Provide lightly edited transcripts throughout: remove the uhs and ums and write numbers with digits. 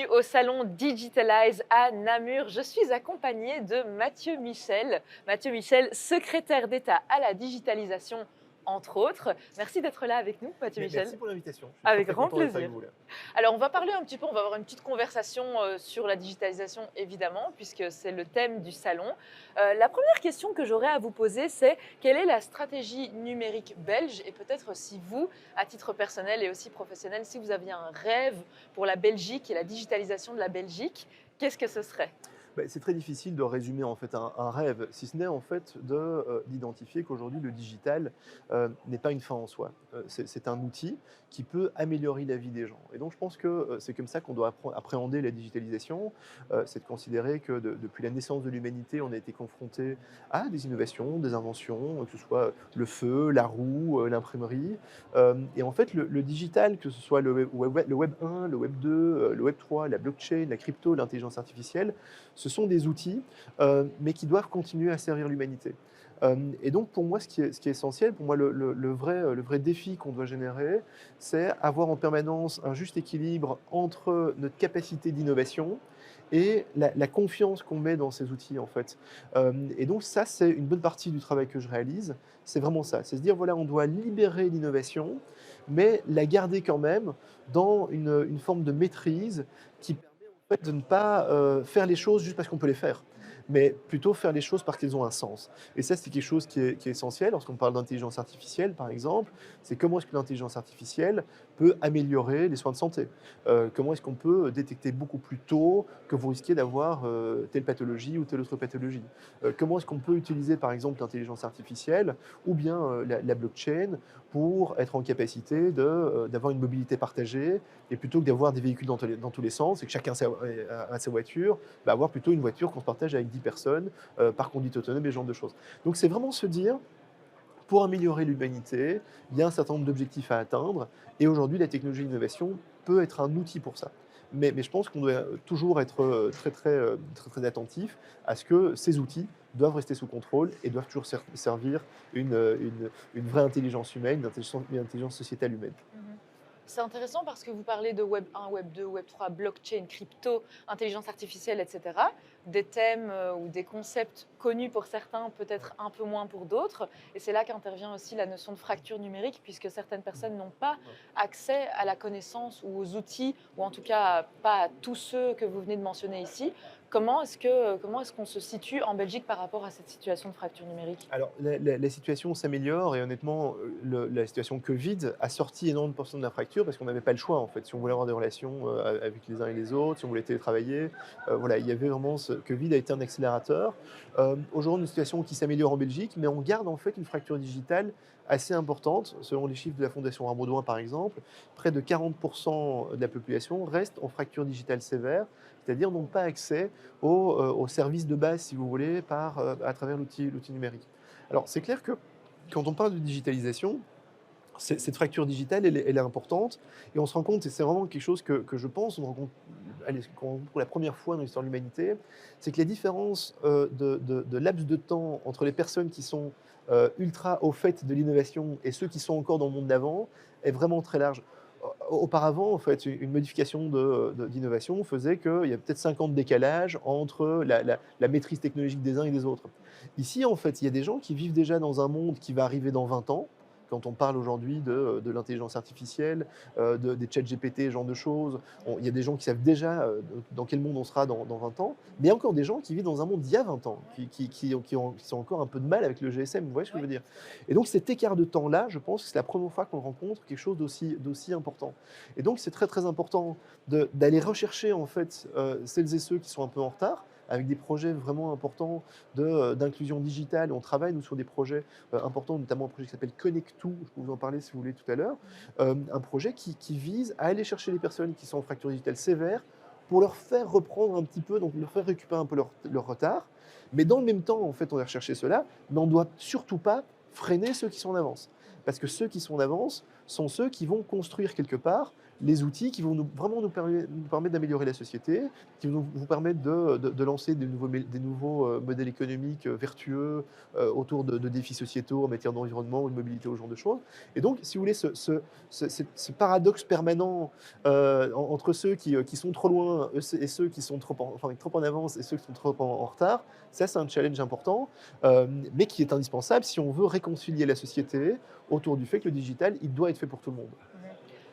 bienvenue au salon Digitalize à Namur. Je suis accompagnée de Mathieu Michel. Mathieu Michel, secrétaire d'État à la digitalisation, entre autres. Merci d'être là avec nous, Mathieu Michel. Merci pour l'invitation. Je suis Avec très grand content d'être avec plaisir. vous là. Alors, on va parler un petit peu, on va avoir une petite conversation sur la digitalisation, évidemment, puisque c'est le thème du salon. La première question que j'aurais à vous poser, c'est quelle est la stratégie numérique belge? Et peut-être si vous, à titre personnel et aussi professionnel, si vous aviez un rêve pour la Belgique et la digitalisation de la Belgique, qu'est-ce que ce serait? C'est très difficile de résumer en fait un rêve, si ce n'est en fait d'identifier qu'aujourd'hui le digital n'est pas une fin en soi. C'est un outil qui peut améliorer la vie des gens. Et donc je pense que c'est comme ça qu'on doit appréhender la digitalisation. C'est de considérer que depuis la naissance de l'humanité, on a été confronté à des innovations, des inventions, que ce soit le feu, la roue, l'imprimerie. Et en fait le digital, que ce soit le web 1, le web 2, le web 3, la blockchain, la crypto, l'intelligence artificielle, ce sont des outils, mais qui doivent continuer à servir l'humanité. Et donc pour moi, ce qui est essentiel, pour moi le vrai défi qu'on doit générer, c'est avoir en permanence un juste équilibre entre notre capacité d'innovation et la confiance qu'on met dans ces outils en fait. Et donc ça, c'est une bonne partie du travail que je réalise, c'est vraiment ça. C'est se dire voilà, on doit libérer l'innovation, mais la garder quand même dans une forme de maîtrise qui permet en fait de ne pas, faire les choses juste parce qu'on peut les faire, mais plutôt faire les choses parce qu'elles ont un sens. Et ça, c'est quelque chose qui est essentiel lorsqu'on parle d'intelligence artificielle, par exemple. C'est comment est-ce que l'intelligence artificielle peut améliorer les soins de santé? Comment est-ce qu'on peut détecter beaucoup plus tôt que vous risquez d'avoir, telle pathologie ou telle autre pathologie? Comment est-ce qu'on peut utiliser, par exemple, l'intelligence artificielle ou bien, la blockchain pour être en capacité d'avoir une mobilité partagée et plutôt que d'avoir des véhicules dans tous les sens et que chacun a sa voiture, avoir plutôt une voiture qu'on se partage avec 10 personnes, par conduite autonome et ce genre de choses. Donc c'est vraiment se dire, pour améliorer l'humanité, il y a un certain nombre d'objectifs à atteindre et aujourd'hui la technologie et l'innovation peut être un outil pour ça. Mais je pense qu'on doit toujours être, très attentif à ce que ces outils doivent rester sous contrôle et doivent toujours servir une vraie intelligence humaine, une intelligence sociétale humaine. Mhm. C'est intéressant parce que vous parlez de Web 1, Web 2, Web 3, blockchain, crypto, intelligence artificielle, etc. Des thèmes ou des concepts connus pour certains, peut-être un peu moins pour d'autres. Et c'est là qu'intervient aussi la notion de fracture numérique, puisque certaines personnes n'ont pas accès à la connaissance ou aux outils, ou en tout cas pas à tous ceux que vous venez de mentionner ici. Comment est-ce qu'on se situe en Belgique par rapport à cette situation de fracture numérique? Alors, la situation s'améliore et honnêtement, la situation Covid a sorti énormément de personnes de la fracture parce qu'on n'avait pas le choix, en fait. Si on voulait avoir des relations, avec les uns et les autres, si on voulait télétravailler, voilà, il y avait vraiment ce Covid a été un accélérateur. Aujourd'hui, une situation qui s'améliore en Belgique, mais on garde, en fait, une fracture digitale assez importante. Selon les chiffres de la Fondation Rambaudouin, par exemple, près de 40 de la population reste en fracture digitale sévère, c'est-à-dire n'ont pas accès aux services de base, si vous voulez, à travers l'outil numérique. Alors, c'est clair que quand on parle de digitalisation, cette fracture digitale, elle est importante et on se rend compte, et c'est vraiment quelque chose que je pense, on se rend compte, allez, qu'on rencontre pour la première fois dans l'histoire de l'humanité, c'est que les différences de laps de temps entre les personnes qui sont ultra au fait de l'innovation et ceux qui sont encore dans le monde d'avant est vraiment très large. Auparavant, en fait, une modification d'innovation faisait qu'il y a peut-être 5 ans de décalage entre la maîtrise technologique des uns et des autres. Ici, en fait, il y a des gens qui vivent déjà dans un monde qui va arriver dans 20 ans. Quand on parle aujourd'hui de l'intelligence artificielle, des chats GPT, ce genre de choses, il y a des gens qui savent déjà dans quel monde on sera dans 20 ans, mais il y a encore des gens qui vivent dans un monde d'il y a 20 ans, qui ont encore un peu de mal avec le GSM, vous voyez ce que je Oui, veux dire? tout à fait. Et donc cet écart de temps-là, je pense que c'est la première fois qu'on rencontre quelque chose d'aussi important. Et donc c'est très, très important d'aller rechercher en fait, celles et ceux qui sont un peu en retard, avec des projets vraiment importants d'inclusion digitale. On travaille nous sur des projets importants, notamment un projet qui s'appelle Connect2, je peux vous en parler si vous voulez tout à l'heure. Un projet qui vise à aller chercher les personnes qui sont en fracture digitale sévère pour leur faire reprendre un petit peu, donc leur faire récupérer un peu leur retard. Mais dans le même temps, en fait, on va rechercher cela, mais on ne doit surtout pas freiner ceux qui sont en avance. Parce que ceux qui sont en avance sont ceux qui vont construire quelque part les outils qui vont vraiment nous permettre d'améliorer la société, qui vont vous permettre de lancer des nouveaux modèles économiques vertueux autour de défis sociétaux en matière d'environnement ou de mobilité, ou ce genre de choses. Et donc, si vous voulez, ce paradoxe permanent entre ceux qui sont trop loin et ceux qui sont trop en avance et ceux qui sont trop en retard, ça c'est un challenge important, mais qui est indispensable si on veut réconcilier la société autour du fait que le digital, il doit être fait pour tout le monde.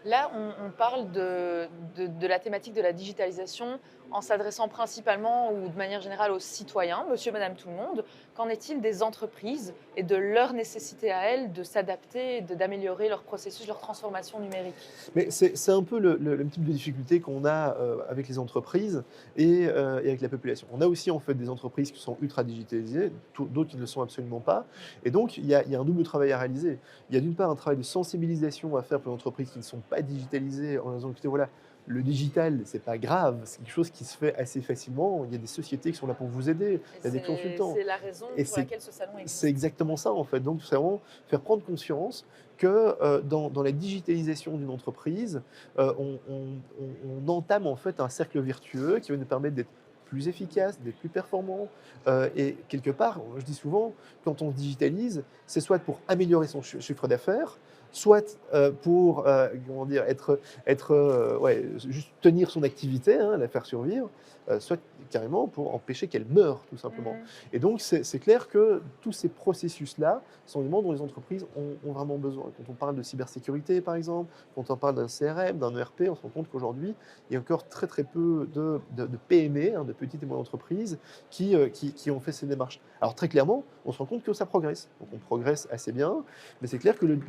Là, on parle de la thématique de la digitalisation en s'adressant principalement ou de manière générale aux citoyens, monsieur, madame, tout le monde. Qu'en est-il des entreprises et de leur nécessité à elles de s'adapter, d'améliorer leur processus, leur transformation numérique? Mais c'est un peu le type de difficulté qu'on a avec les entreprises et avec la population. On a aussi en fait des entreprises qui sont ultra digitalisées, d'autres qui ne le sont absolument pas. Et donc il y a un double travail à réaliser. Il y a d'une part un travail de sensibilisation à faire pour les entreprises qui ne sont pas digitalisées, en disant écoutez, voilà, le digital, c'est pas grave, c'est quelque chose qui se fait assez facilement. Il y a des sociétés qui sont là pour vous aider, il y a des consultants. C'est la raison Et pour laquelle ce salon c'est existe. exactement ça en fait. Donc c'est vraiment faire prendre conscience que dans la digitalisation d'une entreprise, on entame en fait un cercle vertueux qui va nous permettre d'être plus efficace, d'être plus performant. Et quelque part, je dis souvent, quand on se digitalise, c'est soit pour améliorer son chiffre d'affaires, soit pour comment dire, ouais, juste tenir son activité, hein, la faire survivre, soit carrément pour empêcher qu'elle meure, tout simplement. Et donc, c'est clair que tous ces processus-là sont des éléments dont les entreprises ont vraiment besoin. Quand on parle de cybersécurité, par exemple, quand on parle d'un CRM, d'un ERP, on se rend compte qu'aujourd'hui, il y a encore très très peu de PME, hein, de petites et moyennes entreprises, qui ont fait ces démarches. Alors très clairement, on se rend compte que ça progresse. Donc on progresse assez bien, mais c'est clair que le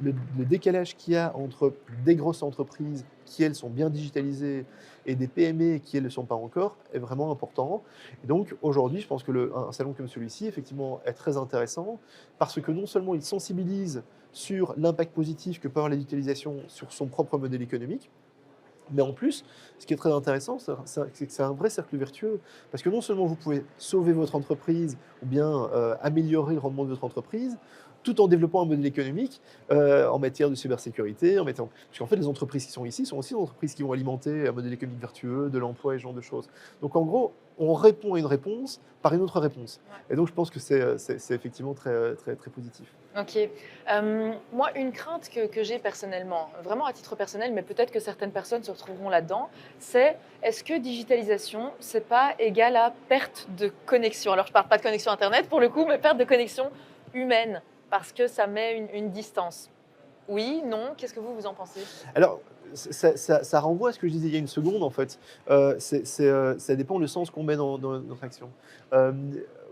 décalage qu'il y a entre des grosses entreprises qui, elles, sont bien digitalisées et des PME qui, elles, ne le sont pas encore, est vraiment important. Et donc aujourd'hui, je pense que un salon comme celui-ci, effectivement, est très intéressant parce que non seulement il sensibilise sur l'impact positif que peut avoir la digitalisation sur son propre modèle économique, mais en plus, ce qui est très intéressant, c'est que c'est un vrai cercle vertueux. Parce que non seulement vous pouvez sauver votre entreprise ou bien améliorer le rendement de votre entreprise, tout en développant un modèle économique en matière de cybersécurité. Parce qu'en fait, les entreprises qui sont ici sont aussi des entreprises qui vont alimenter un modèle économique vertueux, de l'emploi et ce genre de choses. Donc en gros, on répond à une réponse par une autre réponse. Ouais. Et donc je pense que c'est effectivement très, très, très positif. Ok. Moi, une crainte que j'ai personnellement, vraiment à titre personnel, mais peut-être que certaines personnes se retrouveront là-dedans, c'est est-ce que digitalisation, c'est pas égal à perte de connexion? Alors, je parle pas de connexion Internet pour le coup, mais perte de connexion humaine, parce que ça met une distance. Oui, non, qu'est-ce que vous en pensez? Alors, ça renvoie à ce que je disais il y a une seconde, en fait. Ça dépend le sens qu'on met dans notre action.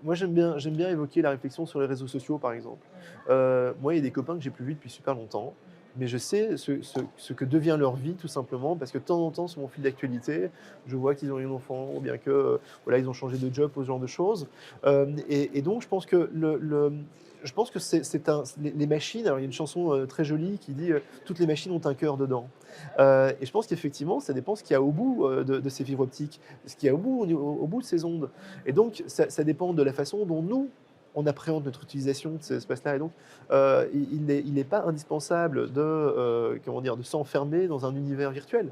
Moi, j'aime bien évoquer la réflexion sur les réseaux sociaux, par exemple. Moi, il y a des copains que j'ai plus vus depuis super longtemps, mais je sais ce que devient leur vie, tout simplement, parce que de temps en temps, sur mon fil d'actualité, je vois qu'ils ont eu un enfant, ou bien que voilà, ils ont changé de job, ou ce genre de choses. Et donc, je pense que je pense que les machines. Alors, il y a une chanson très jolie qui dit toutes les machines ont un cœur dedans. Et je pense qu'effectivement, ça dépend ce qu'il y a au bout de ces fibres optiques, ce qu'il y a au bout de ces ondes. Et donc, ça dépend de la façon dont nous, on appréhende notre utilisation de ces espaces-là. Et donc, il n'est pas indispensable comment dire, de s'enfermer dans un univers virtuel.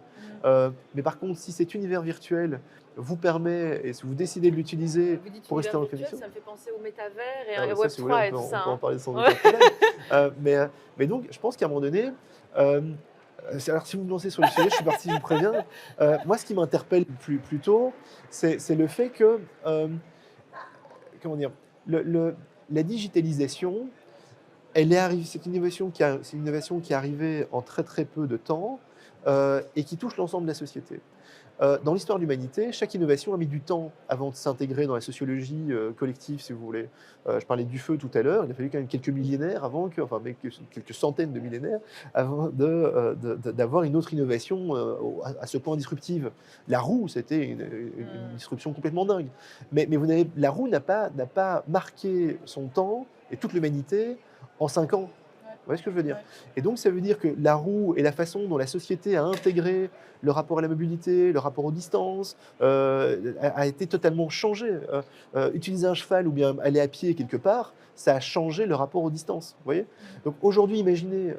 Mais par contre, si cet univers virtuel vous permet, et si vous décidez de l'utiliser Vous dites pour rester univers en virtuel, connexion, ça me fait penser au métavers et ah à ouais, ça, si vous voulez, Web3 et tout on ça. peut en Hein. parler sans Ouais. aucun problème. Mais donc, je pense qu'à un moment donné, alors si vous me lancez sur le sujet, je suis parti, je vous préviens. Moi, ce qui m'interpelle plutôt, c'est le fait que, comment dire, le, le- la digitalisation, elle est arrivée, c'est une innovation qui est arrivée en très très peu de temps et qui touche l'ensemble de la société. Dans l'histoire de l'humanité, chaque innovation a mis du temps avant de s'intégrer dans la sociologie collective, si vous voulez. Je parlais du feu tout à l'heure, il a fallu quand même quelques millénaires enfin quelques centaines de millénaires avant d'avoir une autre innovation à ce point disruptive. La roue, c'était une disruption complètement dingue. Mais la roue n'a pas marqué son temps et toute l'humanité en 5 ans. voyez ce que je veux dire? Ouais. Et donc ça veut dire que la roue et la façon dont la société a intégré le rapport à la mobilité, le rapport aux distances, a été totalement changé. Utiliser un cheval ou bien aller à pied quelque part, ça a changé le rapport aux distances, vous voyez? Donc aujourd'hui, imaginez,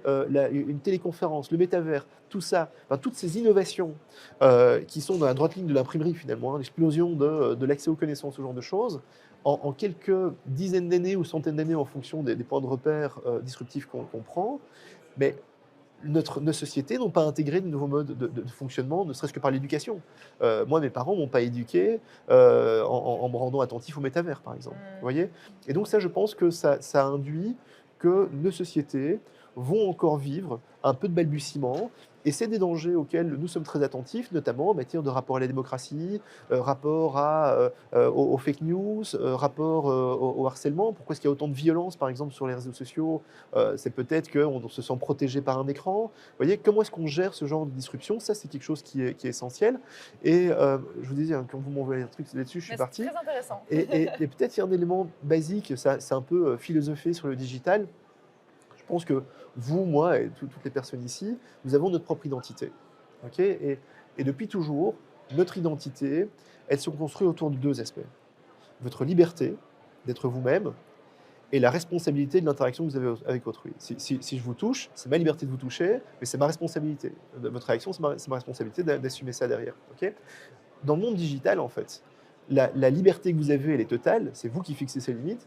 une téléconférence, le métavers, tout ça, enfin toutes ces innovations, qui sont dans la droite ligne de l'imprimerie finalement, hein, l'explosion de l'accès aux connaissances, ce genre de choses, en quelques dizaines d'années ou centaines d'années en fonction des points de repère, disruptifs qu'on prend, mais nos sociétés n'ont pas intégré de nouveaux modes de fonctionnement, ne serait-ce que par l'éducation. Moi, mes parents m'ont pas éduqué, en me rendant attentif au métavers, par exemple, vous Mmh. voyez? Et donc ça, je pense que ça induit que nos sociétés vont encore vivre un peu de balbutiement, et c'est des dangers auxquels nous sommes très attentifs, notamment en matière de rapport à la démocratie, rapport aux fake news, rapport, au harcèlement. Pourquoi est-ce qu'il y a autant de violence, par exemple, sur les réseaux sociaux? C'est peut-être qu'on se sent protégé par un écran. Vous voyez, comment est-ce qu'on gère ce genre de disruption? Ça, c'est quelque chose qui est essentiel. Et je vous disais, hein, quand vous m'envoyez un truc là-dessus, je suis Mais c'est parti. très intéressant. Et peut-être il y a un élément basique, ça, c'est un peu philosophé sur le digital. Je pense que vous, moi et toutes les personnes ici, nous avons notre propre identité. Ok, et depuis toujours, notre identité, elle se construit autour de deux aspects. Votre liberté d'être vous-même et la responsabilité de l'interaction que vous avez avec autrui. Si je vous touche, c'est ma liberté de vous toucher, mais c'est ma responsabilité. Votre réaction, c'est ma responsabilité d'assumer ça derrière. Ok, dans le monde digital, en fait, la liberté que vous avez, elle est totale, c'est vous qui fixez ses limites,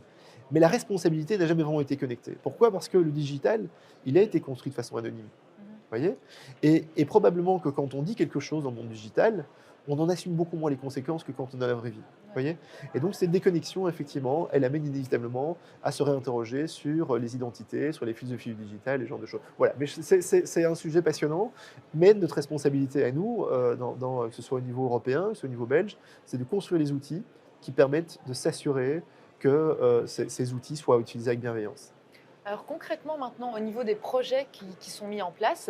mais la responsabilité n'a jamais vraiment été connectée. Pourquoi? Parce que le digital, il a été construit de façon anonyme. Mmh. Voyez? Et probablement que quand on dit quelque chose dans le monde digital, on en assume beaucoup moins les conséquences que quand on est dans la vraie vie. Ouais. Voyez? Et donc cette déconnexion, effectivement, elle amène inévitablement à se réinterroger sur les identités, sur les philosophies du digital, et ce genre de choses. Voilà, mais c'est un sujet passionnant, mais notre responsabilité à nous, que ce soit au niveau européen, que ce soit au niveau belge, c'est de construire les outils qui permettent de s'assurer que ces outils soient utilisés avec bienveillance. Alors concrètement maintenant, au niveau des projets qui sont mis en place,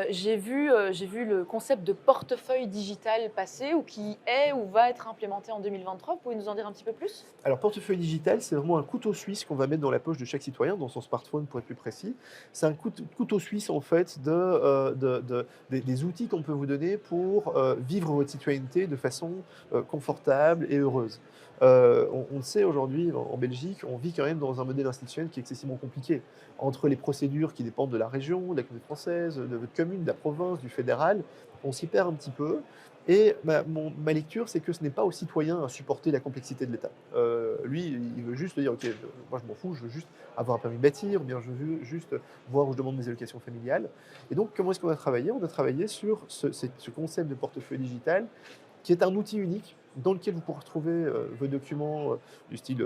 j'ai vu le concept de portefeuille digital passer ou qui est ou va être implémenté en 2023. Vous pouvez nous en dire un petit peu plus? Alors, portefeuille digital, c'est vraiment un couteau suisse qu'on va mettre dans la poche de chaque citoyen, dans son smartphone pour être plus précis. C'est un couteau suisse en fait des outils qu'on peut vous donner pour vivre votre citoyenneté de façon confortable et heureuse. On le sait aujourd'hui en Belgique, on vit quand même dans un modèle institutionnel qui est excessivement compliqué. Entre les procédures qui dépendent de la région, de la communauté française, de votre commune, de la province, du fédéral, on s'y perd un petit peu. Et ma lecture, c'est que ce n'est pas aux citoyens à supporter la complexité de l'État. Lui, il veut juste dire, OK, moi je m'en fous, je veux juste avoir un permis de bâtir, ou bien je veux juste voir où je demande mes allocations familiales. Et donc, comment est-ce qu'on a travaillé? On a travaillé sur ce concept de portefeuille digital, qui est un outil unique dans lequel vous pourrez retrouver vos documents du style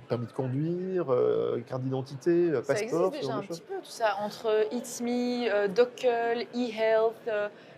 permis de conduire, carte d'identité, Ça existe passeport, ce déjà genre un de choses. petit peu tout ça, entre It's Me, Docal, eHealth,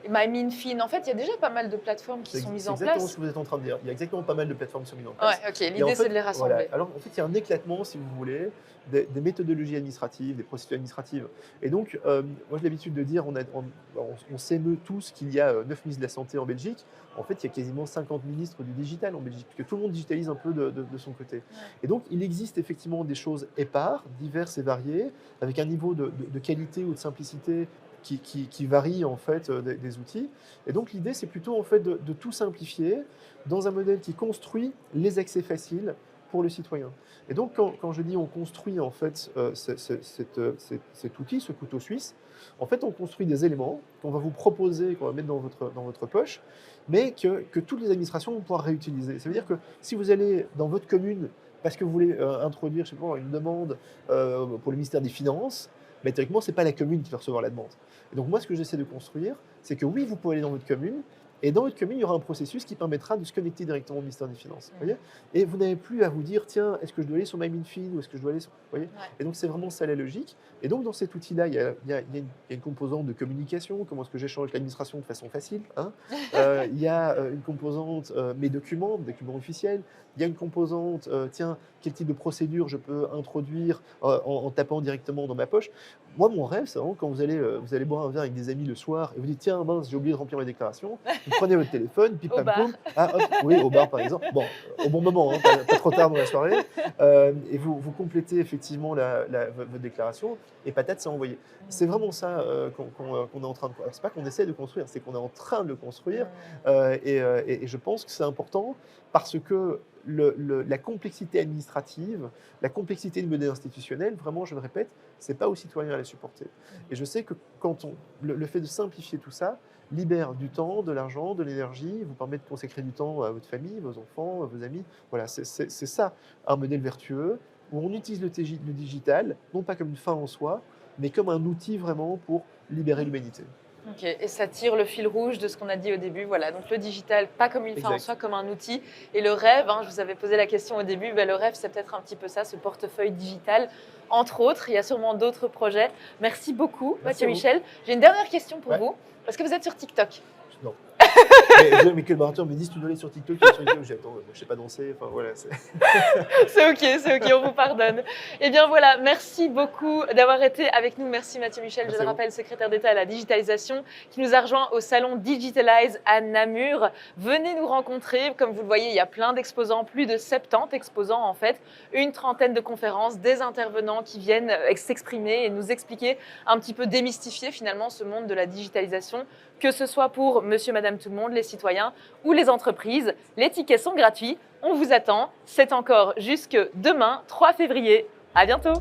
MyMinFin. En fait, il y a déjà pas mal de plateformes qui sont mises C'est en exactement ce place. que vous êtes en train de dire. Il y a exactement pas mal de plateformes qui sont mises en Ouais, place. ok. Et en L'idée, fait, c'est de les voilà. rassembler. Alors, en fait, il y a un éclatement, si vous voulez, des méthodologies administratives, des procédures administratives. Et donc, moi, j'ai l'habitude de dire, on s'émeut tous qu'il y a 9 ministres de la Santé en Belgique. En fait, il y a quasiment 50 ministres du digital en Belgique, puisque tout le monde digitalise un peu de son côté. Ouais. Et donc, il existe effectivement des choses éparses, diverses et variées, avec un niveau de qualité ou de simplicité qui varie en fait des outils. Et donc l'idée, c'est plutôt en fait de tout simplifier dans un modèle qui construit les accès faciles pour le citoyen. Et donc quand je dis on construit en fait cet outil, ce couteau suisse, en fait on construit des éléments qu'on va vous proposer, qu'on va mettre dans votre poche, mais que toutes les administrations vont pouvoir réutiliser. Ça veut dire que si vous allez dans votre commune parce que vous voulez introduire, je sais pas, une demande pour le ministère des Finances, mais théoriquement, ce n'est pas la commune qui va recevoir la demande. Et donc moi, ce que j'essaie de construire, c'est que oui, vous pouvez aller dans votre commune, et dans votre commune, il y aura un processus qui permettra de se connecter directement au ministère des Finances. Voyez, et vous n'avez plus à vous dire, tiens, est-ce que je dois aller sur MyMinFin ou est-ce que je dois aller sur... Voyez, Ouais. et donc c'est vraiment ça la logique. Et donc dans cet outil-là, il y a une composante de communication, comment est-ce que j'échange avec l'administration de façon facile. Hein. Il y a une composante mes documents officiels. Il y a une composante, tiens, quel type de procédure je peux introduire en tapant directement dans ma poche. Moi, mon rêve, c'est vraiment quand vous allez boire un verre avec des amis le soir et vous dites, tiens, mince, j'ai oublié de remplir ma déclaration. Vous prenez votre téléphone, pip Au pam bar. poum. Ah, hop, oui, au bar par exemple. Bon, au bon moment, hein, pas trop tard dans la soirée. Et vous complétez effectivement votre déclaration et patate, c'est envoyé. C'est vraiment ça qu'on est en train de faire. C'est pas qu'on essaie de construire, c'est qu'on est en train de le construire. Et je pense que c'est important parce que la complexité administrative, la complexité de modèle institutionnel, vraiment, je le répète, c'est pas aux citoyens à la supporter. Et je sais que quand le fait de simplifier tout ça libère du temps, de l'argent, de l'énergie, vous permet de consacrer du temps à votre famille, vos enfants, à vos amis. Voilà, c'est ça un modèle vertueux où on utilise le digital, non pas comme une fin en soi, mais comme un outil vraiment pour libérer l'humanité. Ok, et ça tire le fil rouge de ce qu'on a dit au début. Voilà, donc le digital, pas comme une fin en Exact. soi, comme un outil. Et le rêve, je vous avais posé la question au début, le rêve, c'est peut-être un petit peu ça, ce portefeuille digital. Entre autres, il y a sûrement d'autres projets. Merci beaucoup, Merci Mathieu à vous. Michel. J'ai une dernière question pour Ouais. vous. Est-ce que vous êtes sur TikTok? Non. Mais que le marathon me dise tu dois aller sur TikTok, tu es sur YouTube. J'ai attends, moi, je sais pas danser. Enfin voilà. C'est ok, on vous pardonne. Eh bien voilà, merci beaucoup d'avoir été avec nous. Merci Mathieu Michel, Merci je le à vous. rappelle, secrétaire d'État à la digitalisation, qui nous a rejoint au salon Digitalize à Namur. Venez nous rencontrer. Comme vous le voyez, il y a plein d'exposants, plus de 70 exposants en fait, une trentaine de conférences, des intervenants qui viennent s'exprimer et nous expliquer un petit peu, démystifier finalement ce monde de la digitalisation, que ce soit pour monsieur, madame, tout le monde, les citoyens ou les entreprises. Les tickets sont gratuits. On vous attend. C'est encore jusque demain, 3 février. À bientôt.